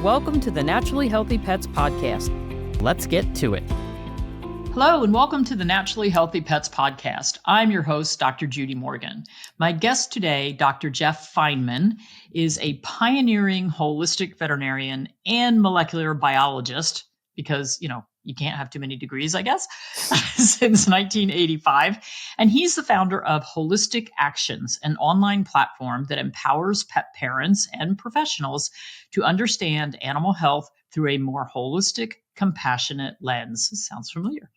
Welcome to the Naturally Healthy Pets Podcast. Let's get to it. Hello, and welcome to the Naturally Healthy Pets Podcast. I'm your host, Dr. Judy Morgan. My guest today, Dr. Jeff Feinman, is a pioneering holistic veterinarian and molecular biologist, because, you can't have too many degrees, I guess, since 1985. And he's the founder of Holistic Actions, an online platform that empowers pet parents and professionals to understand animal health through a more holistic, compassionate lens. Sounds familiar.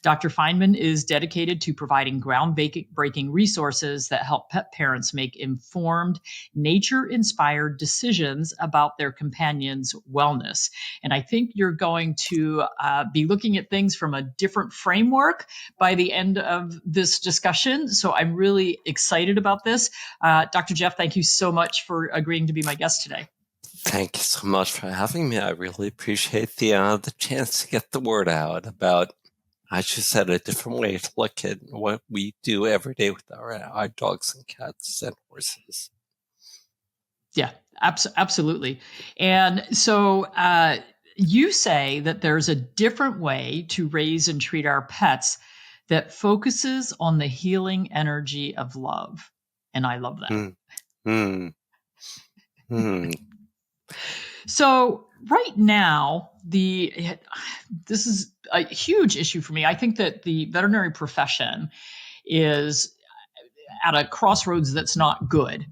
Dr. Feinman is dedicated to providing groundbreaking resources that help pet parents make informed, nature-inspired decisions about their companion's wellness. And I think you're going to be looking at things from a different framework by the end of this discussion. So I'm really excited about this. Dr. Jeff, thank you so much for agreeing to be my guest today. Thank you so much for having me. I really appreciate the chance to get the word out about, as you said, a different way to look at what we do every day with our dogs and cats and horses. Yeah, absolutely. And so you say that there's a different way to raise and treat our pets that focuses on the healing energy of love. And I love that. So right now, this is a huge issue for me. I think that the veterinary profession is at a crossroads that's not good.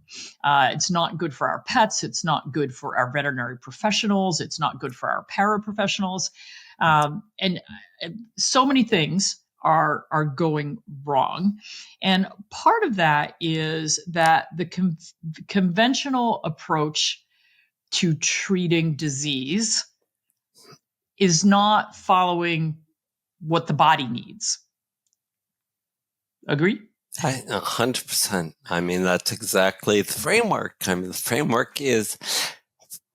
It's not good for our pets. It's not good for our veterinary professionals. It's not good for our paraprofessionals. And so many things are going wrong. And part of that is that the conventional approach to treating disease is not following what the body needs. Agree? 100%. I mean, that's exactly the framework. I mean, the framework is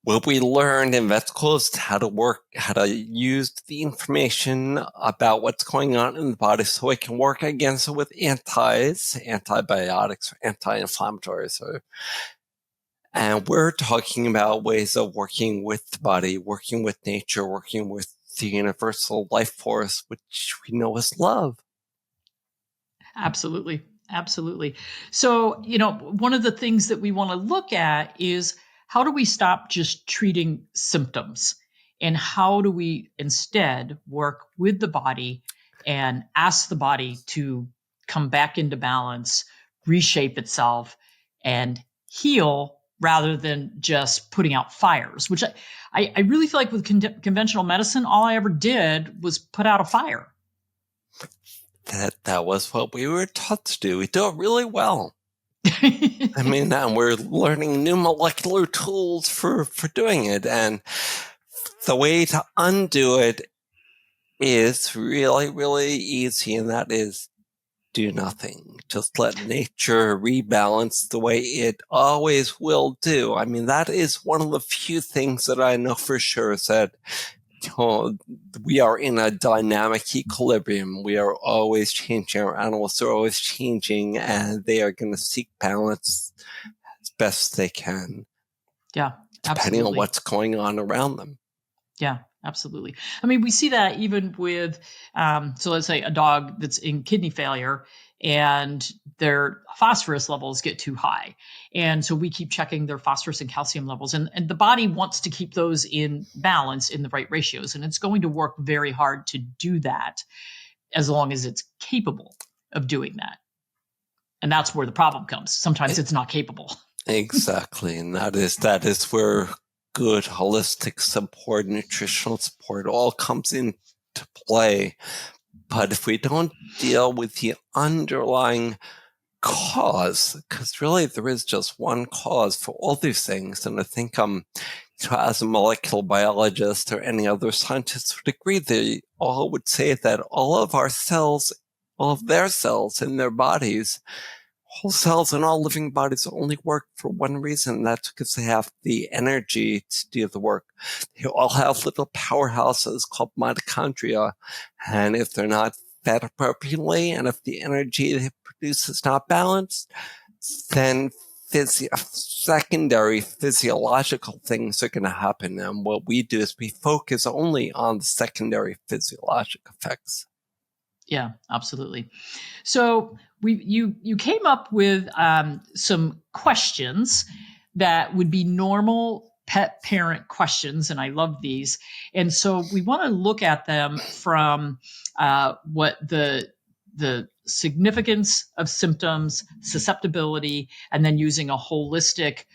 what we learned in vet school is how to use the information about what's going on in the body so we can work against it with antibiotics, or anti-inflammatories. And we're talking about ways of working with the body, working with nature, working with the universal life force, which we know is love. Absolutely. Absolutely. So, one of the things that we want to look at is how do we stop just treating symptoms, and how do we instead work with the body and ask the body to come back into balance, reshape itself, and heal rather than just putting out fires, which I really feel like with conventional medicine, all I ever did was put out a fire. That was what we were taught to do. We do it really well. I mean, now we're learning new molecular tools for doing it. And the way to undo it is really, really easy. And that is do nothing. Just let nature rebalance the way it always will do. I mean, that is one of the few things that I know for sure is that we are in a dynamic equilibrium. We are always changing. Our animals are always changing, and they are going to seek balance as best they can. Yeah, depending on what's going on around them. Yeah, absolutely. I mean, we see that even with, so let's say a dog that's in kidney failure and their phosphorus levels get too high. And so we keep checking their phosphorus and calcium levels. And the body wants to keep those in balance in the right ratios. And it's going to work very hard to do that as long as it's capable of doing that. And that's where the problem comes. Sometimes it's not capable. Exactly. And that is where good holistic support, nutritional support all comes into play. But if we don't deal with the underlying cause, because really there is just one cause for all these things, and I think as a molecular biologist or any other scientist would agree, they all would say that all of our cells, all of their cells in their bodies, whole cells in all living bodies only work for one reason. That's because they have the energy to do the work. They all have little powerhouses called mitochondria. And if they're not fed appropriately, and if the energy they produce is not balanced, then secondary physiological things are going to happen. And what we do is we focus only on the secondary physiologic effects. Yeah, absolutely. So you came up with some questions that would be normal pet parent questions, and I love these. And so we want to look at them from what the significance of symptoms, susceptibility, and then using a holistic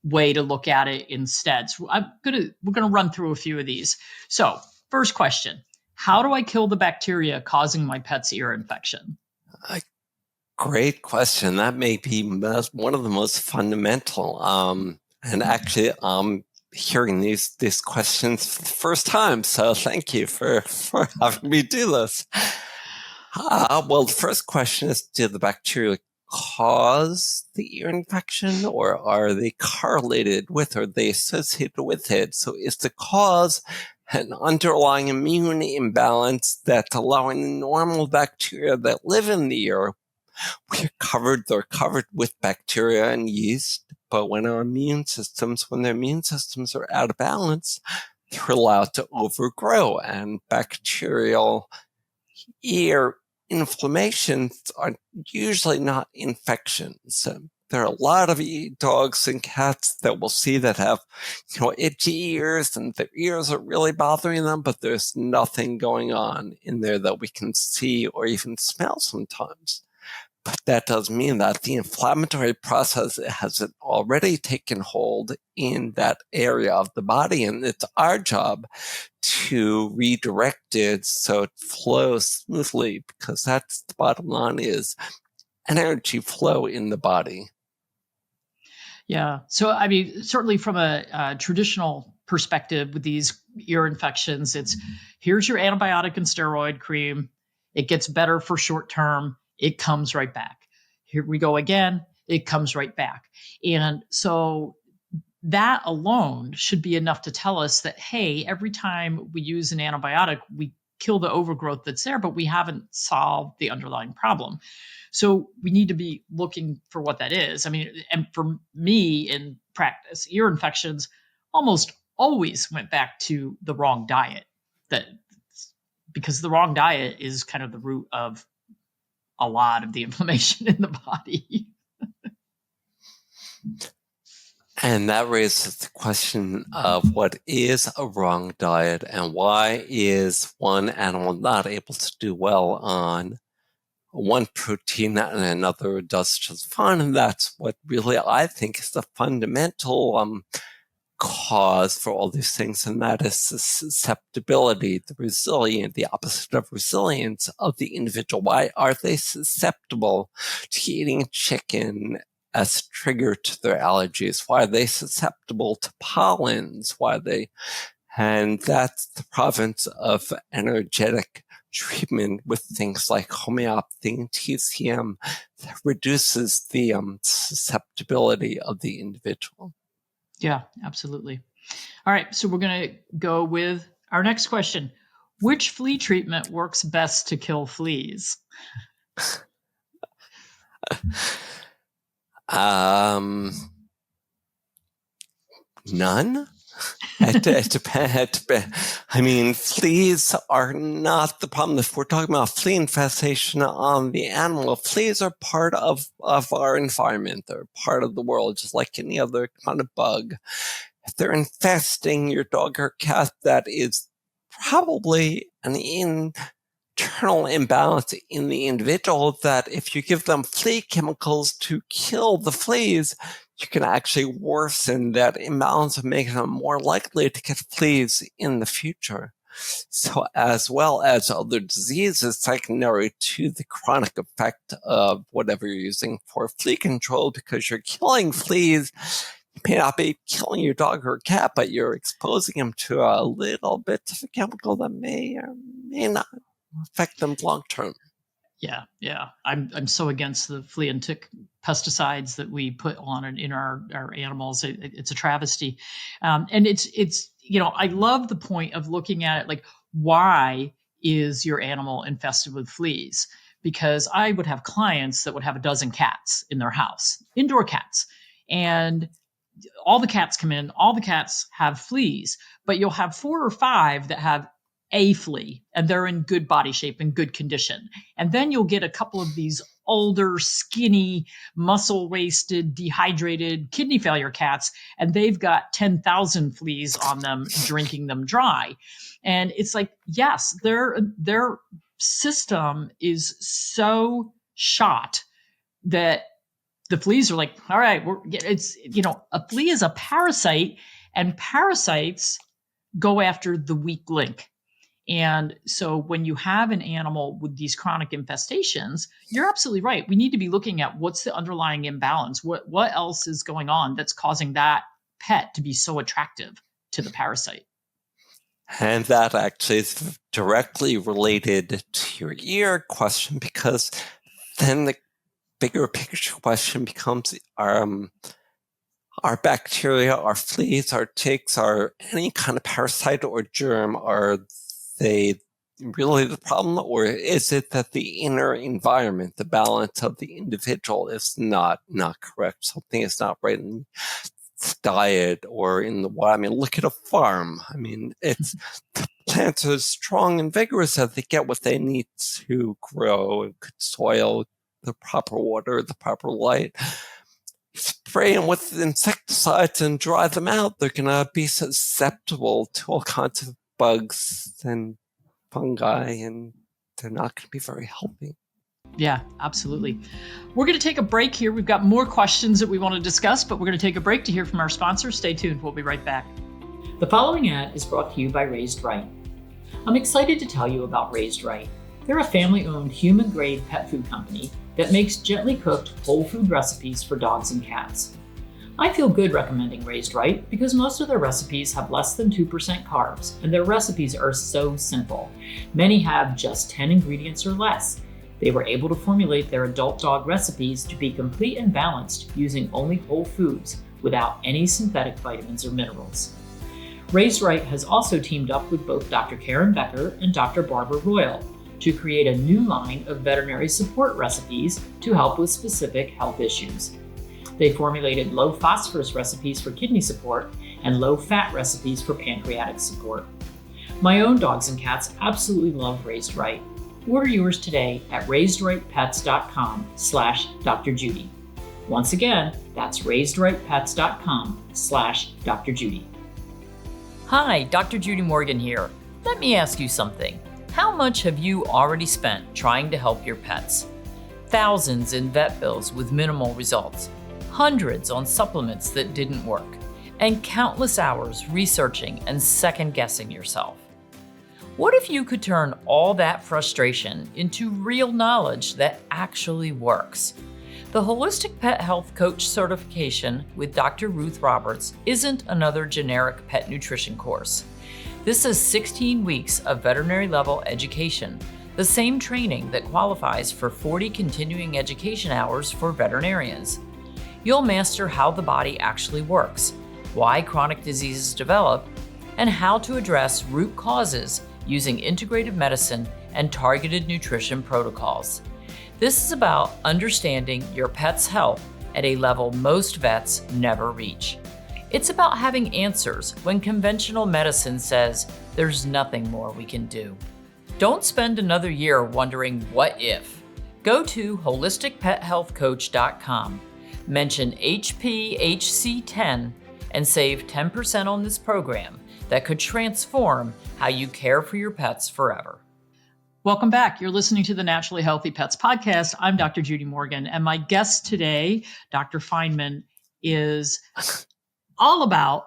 way to look at it instead. So we're gonna run through a few of these. So first question: how do I kill the bacteria causing my pet's ear infection? Great question. That may be one of the most fundamental. And actually, hearing these questions for the first time. So thank you for having me do this. Well, the first question is, do the bacteria cause the ear infection, or are they correlated with, or are they associated with it? So is the cause an underlying immune imbalance that's allowing the normal bacteria that live in the ear? They're covered with bacteria and yeast, but when their immune systems are out of balance, they're allowed to overgrow, and bacterial ear inflammations are usually not infections. There are a lot of dogs and cats that we'll see that have, itchy ears, and their ears are really bothering them, but there's nothing going on in there that we can see or even smell sometimes. But that does mean that the inflammatory process hasn't already taken hold in that area of the body, and it's our job to redirect it so it flows smoothly, because that's the bottom line, is energy flow in the body. Yeah. So, I mean, certainly from a traditional perspective with these ear infections, it's here's your antibiotic and steroid cream. It gets better for short term. It comes right back. Here we go again. It comes right back. And so that alone should be enough to tell us that, hey, every time we use an antibiotic, we kill the overgrowth that's there, but we haven't solved the underlying problem. So we need to be looking for what that is. I mean, and for me in practice, ear infections almost always went back to the wrong diet. Because the wrong diet is kind of the root of a lot of the inflammation in the body. And that raises the question of what is a wrong diet, and why is one animal not able to do well on one protein and another does just fine. And that's what really I think is the fundamental cause for all these things, and that is the susceptibility, the opposite of resilience of the individual. Why are they susceptible to eating chicken as a trigger to their allergies? Why are they susceptible to pollens? And that's the province of energetic treatment with things like homeopathy and TCM that reduces the susceptibility of the individual. Yeah, absolutely. All right, so we're going to go with our next question. Which flea treatment works best to kill fleas? None. It depends. I mean, fleas are not the problem. If we're talking about flea infestation on the animal, fleas are part of our environment. They're part of the world, just like any other kind of bug. If they're infesting your dog or cat, that is probably an internal imbalance in the individual, that if you give them flea chemicals to kill the fleas, you can actually worsen that imbalance of making them more likely to get fleas in the future. So, as well as other diseases secondary to the chronic effect of whatever you're using for flea control, because you're killing fleas. You may not be killing your dog or cat, but you're exposing them to a little bit of a chemical that may or may not affect them long term. Yeah. I'm so against the flea and tick pesticides that we put on in our animals. It's a travesty, and it's I love the point of looking at it like, why is your animal infested with fleas? because I would have clients that would have a dozen cats in their house, indoor cats. And all the cats come in, all the cats have fleas, but you'll have 4 or 5 that have a flea and they're in good body shape and good condition. And then you'll get a couple of these older, skinny, muscle wasted, dehydrated, kidney failure cats, and they've got 10,000 fleas on them, drinking them dry. And it's like, yes, their system is so shot that the fleas are like, all right, it's, a flea is a parasite, and parasites go after the weak link. And so when you have an animal with these chronic infestations, you're absolutely right. We need to be looking at what's the underlying imbalance. What else is going on that's causing that pet to be so attractive to the parasite? And that actually is directly related to your ear question, because then the bigger picture question becomes, our bacteria, our fleas, our ticks, are any kind of parasite or germ, are they really the problem? Or is it that the inner environment, the balance of the individual is not correct? Something is not right in the diet or in the water. I mean, look at a farm. I mean, it's the plants are strong and vigorous that they get what they need to grow, and good soil, the proper water, the proper light. Spray them with insecticides and dry them out, they're going to be susceptible to all kinds of bugs and fungi, and they're not going to be very healthy. Yeah, absolutely. We're going to take a break here. We've got more questions that we want to discuss, but we're going to take a break to hear from our sponsors. Stay tuned. We'll be right back. The following ad is brought to you by Raised Right. I'm excited to tell you about Raised Right. They're a family-owned, human-grade pet food company that makes gently cooked whole food recipes for dogs and cats. I feel good recommending Raised Right because most of their recipes have less than 2% carbs, and their recipes are so simple. Many have just 10 ingredients or less. They were able to formulate their adult dog recipes to be complete and balanced using only whole foods without any synthetic vitamins or minerals. Raised Right has also teamed up with both Dr. Karen Becker and Dr. Barbara Royal to create a new line of veterinary support recipes to help with specific health issues. They formulated low phosphorus recipes for kidney support and low fat recipes for pancreatic support. My own dogs and cats absolutely love Raised Right. Order yours today at raisedrightpets.com/Dr. Judy. Once again, that's raisedrightpets.com/Dr. Judy. Hi, Dr. Judy Morgan here. Let me ask you something. How much have you already spent trying to help your pets? Thousands in vet bills with minimal results, hundreds on supplements that didn't work, and countless hours researching and second-guessing yourself. What if you could turn all that frustration into real knowledge that actually works? The Holistic Pet Health Coach certification with Dr. Ruth Roberts isn't another generic pet nutrition course. This is 16 weeks of veterinary level education, the same training that qualifies for 40 continuing education hours for veterinarians. You'll master how the body actually works, why chronic diseases develop, and how to address root causes using integrative medicine and targeted nutrition protocols. This is about understanding your pet's health at a level most vets never reach. It's about having answers when conventional medicine says there's nothing more we can do. Don't spend another year wondering what if. Go to holisticpethealthcoach.com, mention HPHC10, and save 10% on this program that could transform how you care for your pets forever. Welcome back. You're listening to the Naturally Healthy Pets podcast. I'm Dr. Judy Morgan, and my guest today, Dr. Feinman, is all about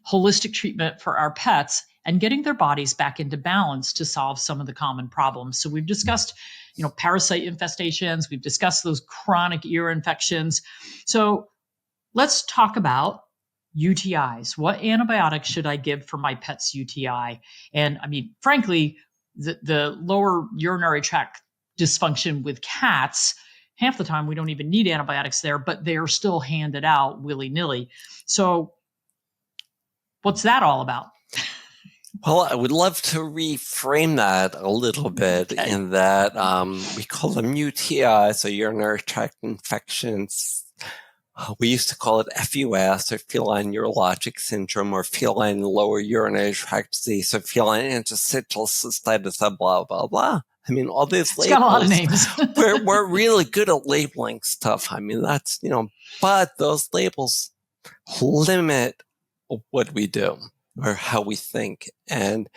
holistic treatment for our pets and getting their bodies back into balance to solve some of the common problems. So we've discussed, parasite infestations. We've discussed those chronic ear infections. So let's talk about UTIs. What antibiotics should I give for my pet's UTI? And I mean, frankly, the lower urinary tract dysfunction with cats, half the time we don't even need antibiotics there, but they're still handed out willy-nilly. So what's that all about? Well, I would love to reframe that a little bit in that we call them UTIs, so urinary tract infections. We used to call it FUS, or feline urologic syndrome, or feline lower urinary tract disease, or feline interstitial cystitis, blah, blah, blah. I mean, all these labels. It's got a lot of names. we're really good at labeling stuff. I mean, that's, but those labels limit what we do or how we think. And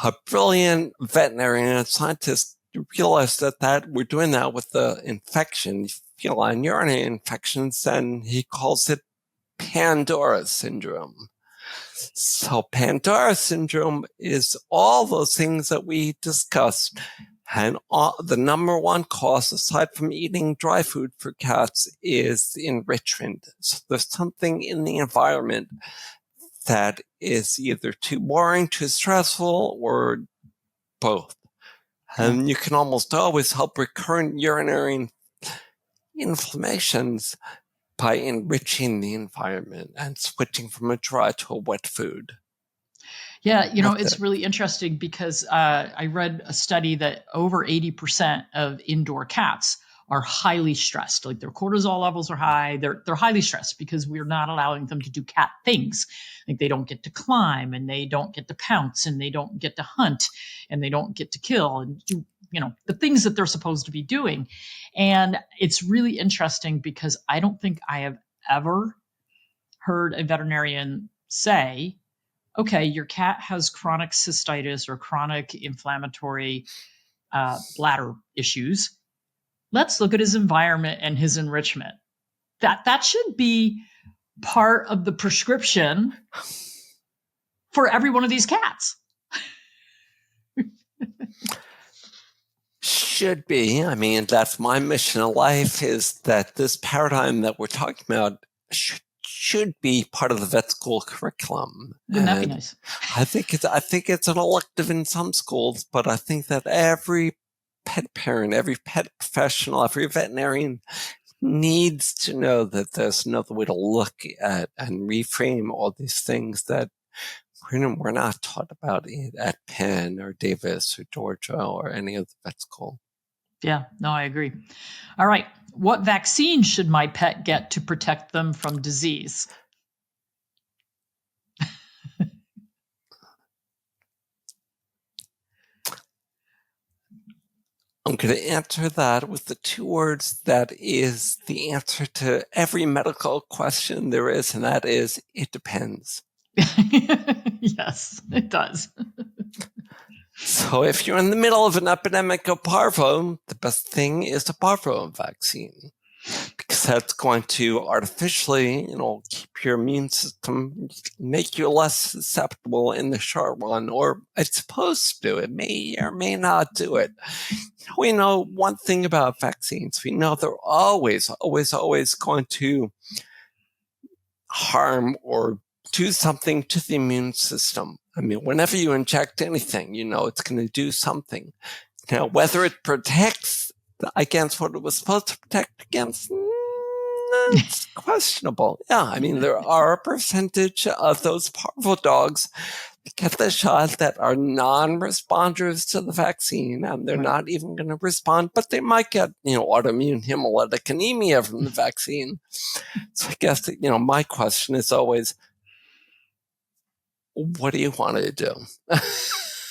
a brilliant veterinarian scientist realized that we're doing that with the infection, feline urinary infections, and he calls it Pandora syndrome. So Pandora syndrome is all those things that we discussed. And the number one cause, aside from eating dry food for cats, is enrichment. So there's something in the environment that is either too boring, too stressful, or both. And you can almost always help recurrent urinary inflammations by enriching the environment and switching from a dry to a wet food. Yeah, it's really interesting because I read a study that over 80% of indoor cats are highly stressed. Like their cortisol levels are high. They're highly stressed because we're not allowing them to do cat things. Like they don't get to climb, and they don't get to pounce, and they don't get to hunt, and they don't get to kill and do, the things that they're supposed to be doing. And it's really interesting because I don't think I have ever heard a veterinarian say, okay, your cat has chronic cystitis or chronic inflammatory bladder issues. Let's look at his environment and his enrichment. That should be part of the prescription for every one of these cats. Should be. I mean, that's my mission in life, is that this paradigm that we're talking about should be part of the vet school curriculum. Wouldn't that be nice? I think it's an elective in some schools, but I think that every pet parent, every pet professional, every veterinarian needs to know that there's another way to look at and reframe all these things that we're not taught about at Penn or Davis or Georgia or any other vet school. Yeah, no, I agree. All right. What vaccine should my pet get to protect them from disease? I'm going to answer that with the two words that is the answer to every medical question there is, and that is, it depends. Yes, it does. So if you're in the middle of an epidemic of parvo, the best thing is the parvo vaccine, because that's going to artificially, keep your immune system, make you less susceptible in the short run, or it's supposed to. It may or may not do it. We know one thing about vaccines. We know they're always, always, always going to harm or do something to the immune system. I mean, whenever you inject anything, it's going to do something. Now, whether it protects against what it was supposed to protect against, it's questionable. Yeah, I mean, there are a percentage of those parvo dogs that get the shot that are non-responders to the vaccine, and they're not even going to respond, but they might get, autoimmune hemolytic anemia from the vaccine. So I guess, my question is always, what do you want to do?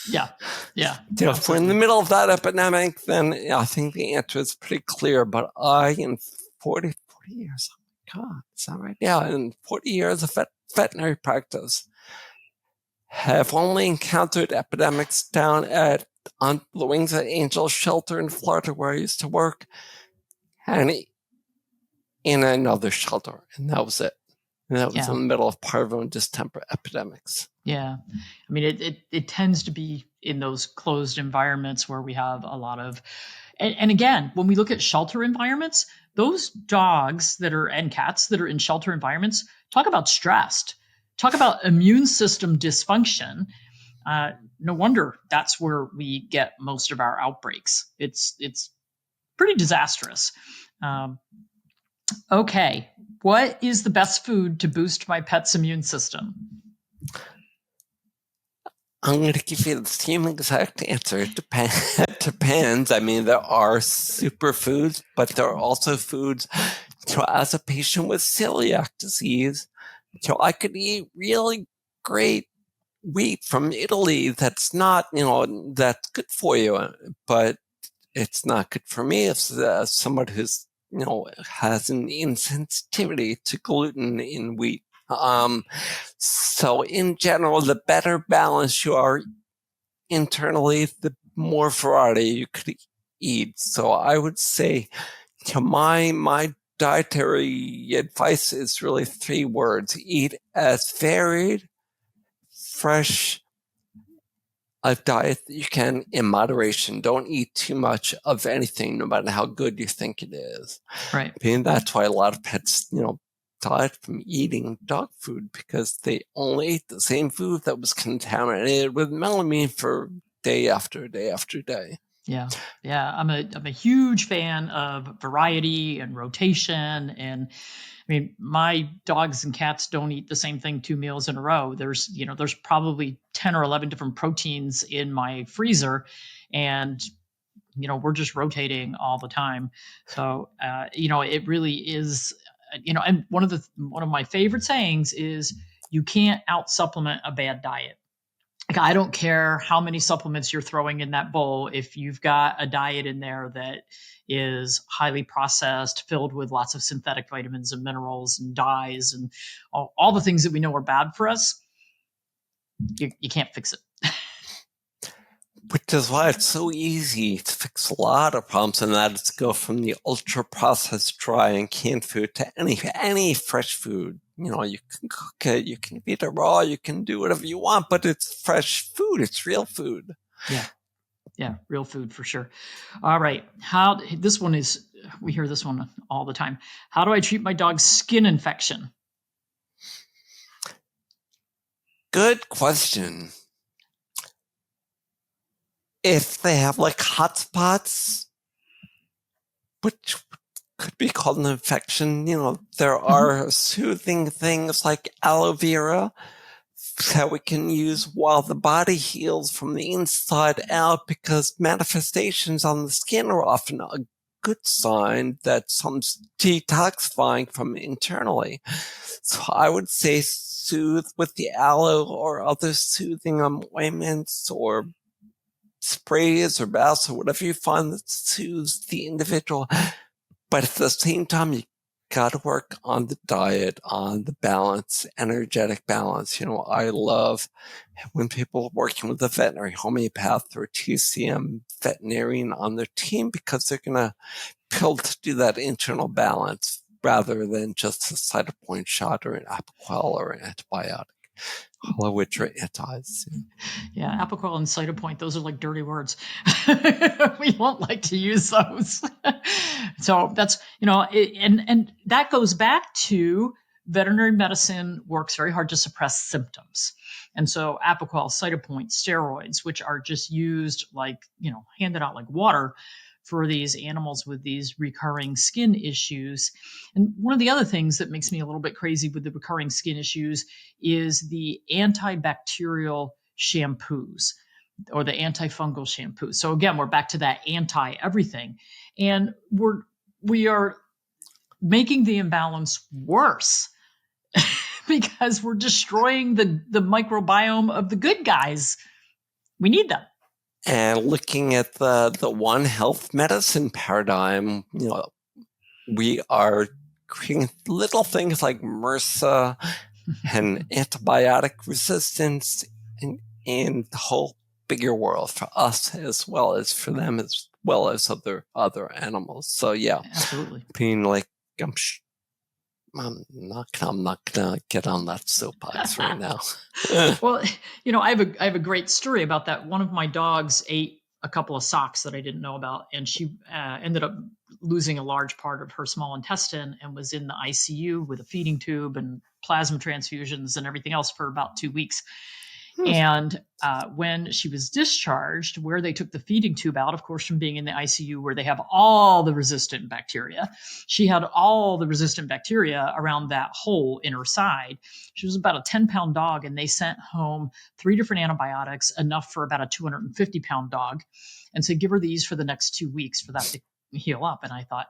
Yeah. If we're in the middle of that epidemic, then I think the answer is pretty clear. But in 40 years, oh my God, is that right? Yeah, in 40 years of veterinary practice, have only encountered epidemics down on the Wings of Angel shelter in Florida, where I used to work, and in another shelter, and that was it. And that was in the middle of parvo and distemper epidemics. Yeah. I mean, it tends to be in those closed environments where we have a lot of, and again, when we look at shelter environments, those dogs and cats that are in shelter environments, talk about stressed, talk about immune system dysfunction. No wonder that's where we get most of our outbreaks. It's pretty disastrous. Okay. What is the best food to boost my pet's immune system? I'm going to give you the same exact answer. It depends. I mean, there are superfoods, but there are also foods. As a patient with celiac disease, I could eat really great wheat from Italy that's not, that's good for you, but it's not good for me as somebody who's, has an insensitivity to gluten in wheat. So in general, the better balance you are internally, the more variety you could eat. So I would say my dietary advice is really 3 words: eat as varied, fresh a diet that you can in moderation. Don't eat too much of anything, no matter how good you think it is. Right. And that's why a lot of pets, died from eating dog food, because they only ate the same food that was contaminated with melamine for day after day after day. Yeah. I'm a huge fan of variety and rotation. And I mean, my dogs and cats don't eat the same thing 2 meals in a row. There's probably 10 or 11 different proteins in my freezer, and we're just rotating all the time. So it really is, and one of my favorite sayings is, you can't out supplement a bad diet. Like, I don't care how many supplements you're throwing in that bowl. If you've got a diet in there that is highly processed, filled with lots of synthetic vitamins and minerals and dyes and all the things that we know are bad for us, you can't fix it. Which is why it's so easy to fix a lot of problems, and that is to go from the ultra-processed dry and canned food to any fresh food. You can cook it, you can eat it raw, you can do whatever you want, but it's fresh food. It's real food. Yeah, real food for sure. All right. We hear this one all the time. How do I treat my dog's skin infection? Good question. If they have like hot spots, which could be called an infection, there are soothing things like aloe vera that we can use while the body heals from the inside out, because manifestations on the skin are often a good sign that something's detoxifying from internally. So I would say soothe with the aloe or other soothing ointments or sprays or baths or whatever you find that soothes the individual. But at the same time, you got to work on the diet, on the balance, energetic balance. I love when people are working with a veterinary homeopath or TCM veterinarian on their team, because they're going to build to do that internal balance rather than just a cytopoint shot or an Apoquel or an antibiotic. All of which are antis. Yeah, Apoquel and cytopoint, those are like dirty words. We don't like to use those. So that's, and that goes back to veterinary medicine works very hard to suppress symptoms. And so Apoquel, cytopoint, steroids, which are just used handed out like water for these animals with these recurring skin issues. And one of the other things that makes me a little bit crazy with the recurring skin issues is the antibacterial shampoos or the antifungal shampoos. So again, we're back to that anti-everything. And we are making the imbalance worse because we're destroying the microbiome of the good guys. We need them. And looking at the One Health medicine paradigm, we are creating little things like MRSA and antibiotic resistance in the whole bigger world for us as well as for them, as well as other animals. So yeah, absolutely. Being like, I'm not gonna get on that soapbox right now. Well, I have a great story about that. One of my dogs ate a couple of socks that I didn't know about, and she ended up losing a large part of her small intestine and was in the ICU with a feeding tube and plasma transfusions and everything else for about 2 weeks. And when she was discharged, where they took the feeding tube out, of course, from being in the ICU where they have all the resistant bacteria, she had all the resistant bacteria around that hole in her side. She was about a 10-pound dog, and they sent home 3 different antibiotics, enough for about a 250-pound dog, and said, give her these for the next 2 weeks for that to heal up. And I thought,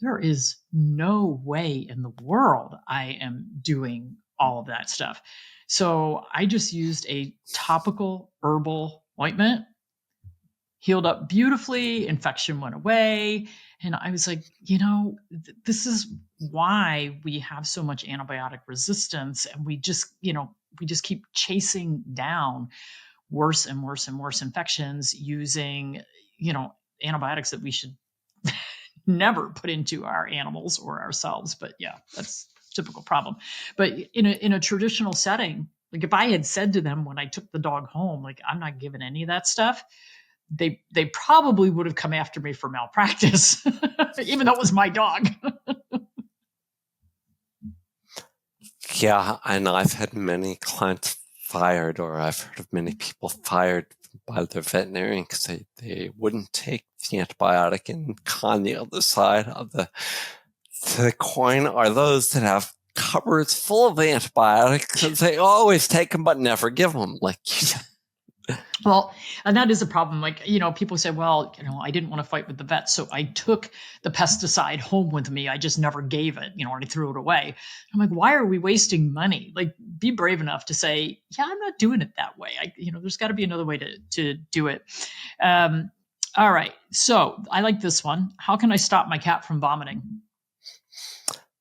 there is no way in the world I am doing all of that stuff. So I just used a topical herbal ointment, healed up beautifully, infection went away. And I was like, this is why we have so much antibiotic resistance. And we just keep chasing down worse and worse and worse infections using, antibiotics that we should never put into our animals or ourselves. But yeah, that's typical problem. But in a traditional setting, like if I had said to them when I took the dog home, like, I'm not giving any of that stuff, they probably would have come after me for malpractice, even though it was my dog. Yeah, and I've had many clients fired, or I've heard of many people fired by their veterinarian because they wouldn't take the antibiotic. And on the other side of the coin are those that have cupboards full of antibiotics and they always take them but never give them. Like, well, and that is a problem. Like, people say, well, I didn't want to fight with the vet, so I took the pesticide home with me. I just never gave it, or I threw it away. I'm like, why are we wasting money? Like, be brave enough to say, yeah, I'm not doing it that way. There's got to be another way to do it. All right. So I like this one. How can I stop my cat from vomiting?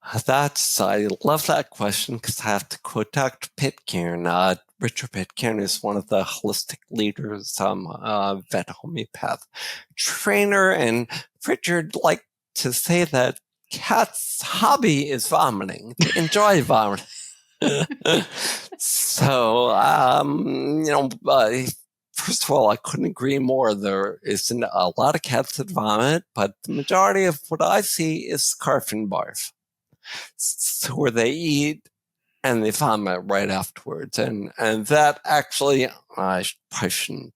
I love that question because I have to quote Dr. Pitcairn. Richard Pitcairn is one of the holistic leaders, vet homeopath trainer. And Richard liked to say that cats' hobby is vomiting. They enjoy vomiting. So, first of all, I couldn't agree more. There isn't a lot of cats that vomit, but the majority of what I see is scarf and barf. So where they eat and they vomit right afterwards. And that actually, I shouldn't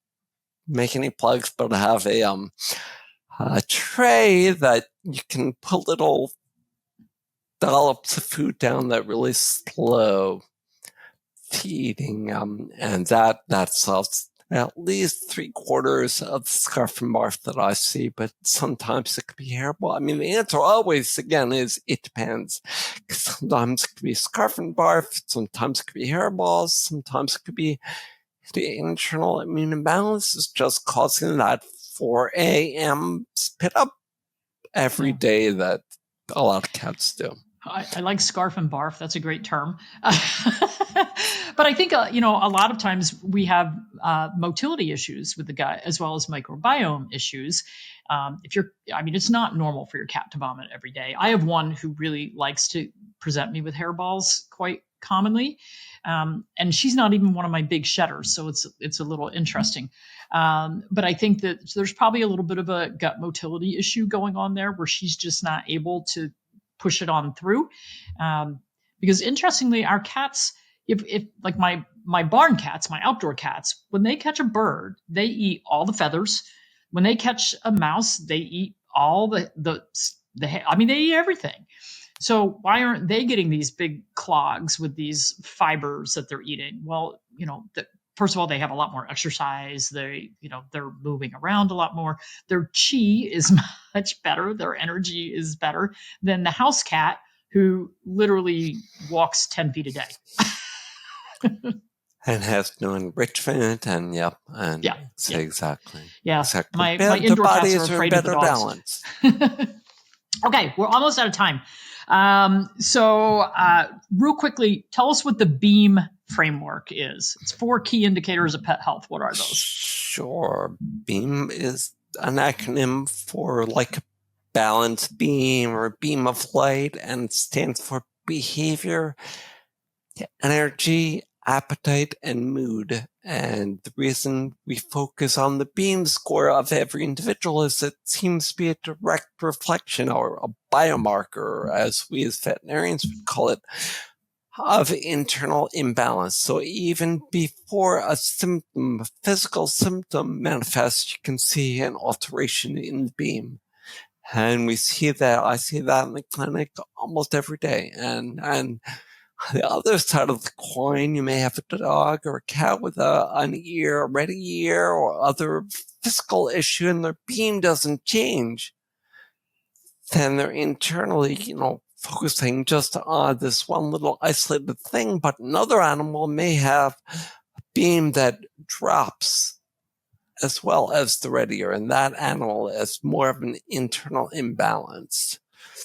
make any plugs, but I have a tray that you can put little dollops of food down that really slow feeding. And that solves at least 3/4 of the scarf and barf that I see, but sometimes it could be hairball. I mean, the answer always, again, is it depends. Sometimes it could be scarf and barf, sometimes it could be hairballs, sometimes it could be the internal immune imbalance is just causing that 4 a.m. spit up every day that a lot of cats do. I like scarf and barf. That's a great term. But I think, a lot of times we have motility issues with the gut as well as microbiome issues. It's not normal for your cat to vomit every day. I have one who really likes to present me with hairballs quite commonly. And she's not even one of my big shedders. So it's a little interesting. But I think that there's probably a little bit of a gut motility issue going on there where she's just not able to push it on through. Because interestingly, our cats, if like my barn cats, my outdoor cats, when they catch a bird, they eat all the feathers. When they catch a mouse, they eat all they eat everything. So why aren't they getting these big clogs with these fibers that they're eating? Well, first of all, they have a lot more exercise. They're moving around a lot more. Their chi is much better. Their energy is better than the house cat who literally walks 10 feet a day. And has no enrichment, and exactly. Yeah, exactly. my indoor cats are afraid of the dogs. Balance. Okay, we're almost out of time. So real quickly, tell us what the BEAM framework is. It's 4 key indicators of pet health. What are those? Sure. BEAM is an acronym for like a balanced beam or a beam of light, and stands for behavior, energy, appetite, and mood. And the reason we focus on the BEAM score of every individual is it seems to be a direct reflection or a biomarker, as we as veterinarians would call it, of internal imbalance. So even before a symptom, a physical symptom manifests, you can see an alteration in the beam. And we see that, I see that in the clinic almost every day. And the other side of the coin, you may have a dog or a cat with an ear, a red ear, or other physical issue, and their beam doesn't change. Then they're internally, focusing just on this one little isolated thing, but another animal may have a beam that drops as well as the red ear, and that animal is more of an internal imbalance.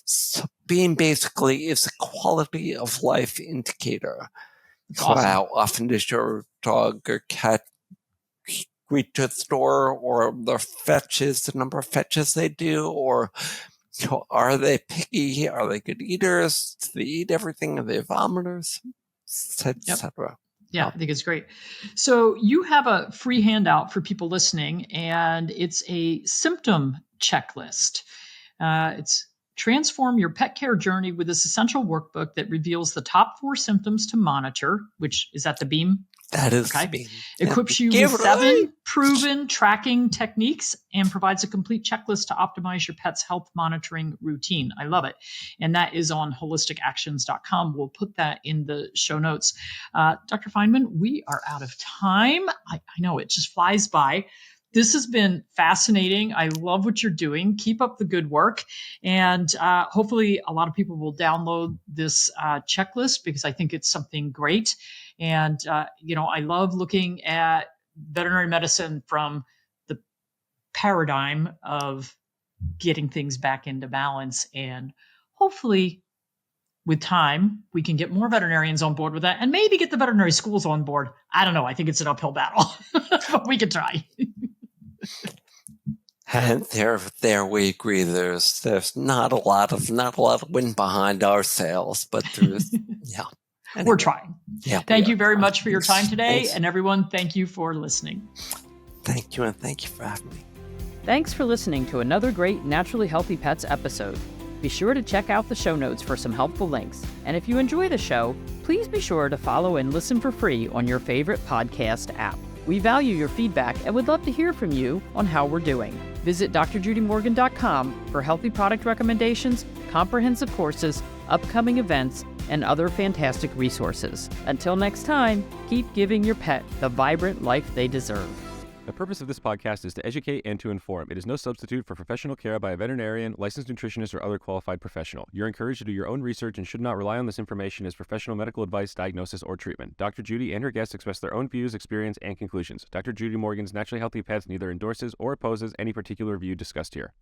So beam basically is a quality of life indicator. Awesome. How often does your dog or cat reach to the door, or their fetches, the number of fetches they do, or are they picky? Are they good eaters? Do they eat everything? Are they vomiters? Etc. Yeah, I think it's great. So you have a free handout for people listening, and it's a symptom checklist. It's transform your pet care journey with this essential workbook that reveals the top 4 symptoms to monitor, which is at the beam. That is okay. the beam. Equips you with 7 proven tracking techniques and provides a complete checklist to optimize your pet's health monitoring routine. I love it. And that is on holisticactions.com. We'll put that in the show notes. Dr. Feinman, we are out of time. I know it just flies by. This has been fascinating. I love what you're doing. Keep up the good work. And hopefully a lot of people will download this checklist because I think it's something great. And, I love looking at veterinary medicine from the paradigm of getting things back into balance. And hopefully with time, we can get more veterinarians on board with that and maybe get the veterinary schools on board. I don't know. I think it's an uphill battle, but we can try. And there we agree. There's not a lot of wind behind our sails, but there's Anyway. We're trying. Yeah, thank you very much for your time today. Thanks. And everyone, thank you for listening. Thank you, and thank you for having me. Thanks for listening to another great Naturally Healthy Pets episode. Be sure to check out the show notes for some helpful links. And if you enjoy the show, please be sure to follow and listen for free on your favorite podcast app. We value your feedback and would love to hear from you on how we're doing. Visit drjudymorgan.com for healthy product recommendations, comprehensive courses, upcoming events, and other fantastic resources. Until next time, keep giving your pet the vibrant life they deserve. The purpose of this podcast is to educate and to inform. It is no substitute for professional care by a veterinarian, licensed nutritionist, or other qualified professional. You're encouraged to do your own research and should not rely on this information as professional medical advice, diagnosis, or treatment. Dr. Judy and her guests express their own views, experience, and conclusions. Dr. Judy Morgan's Naturally Healthy Pets neither endorses or opposes any particular view discussed here.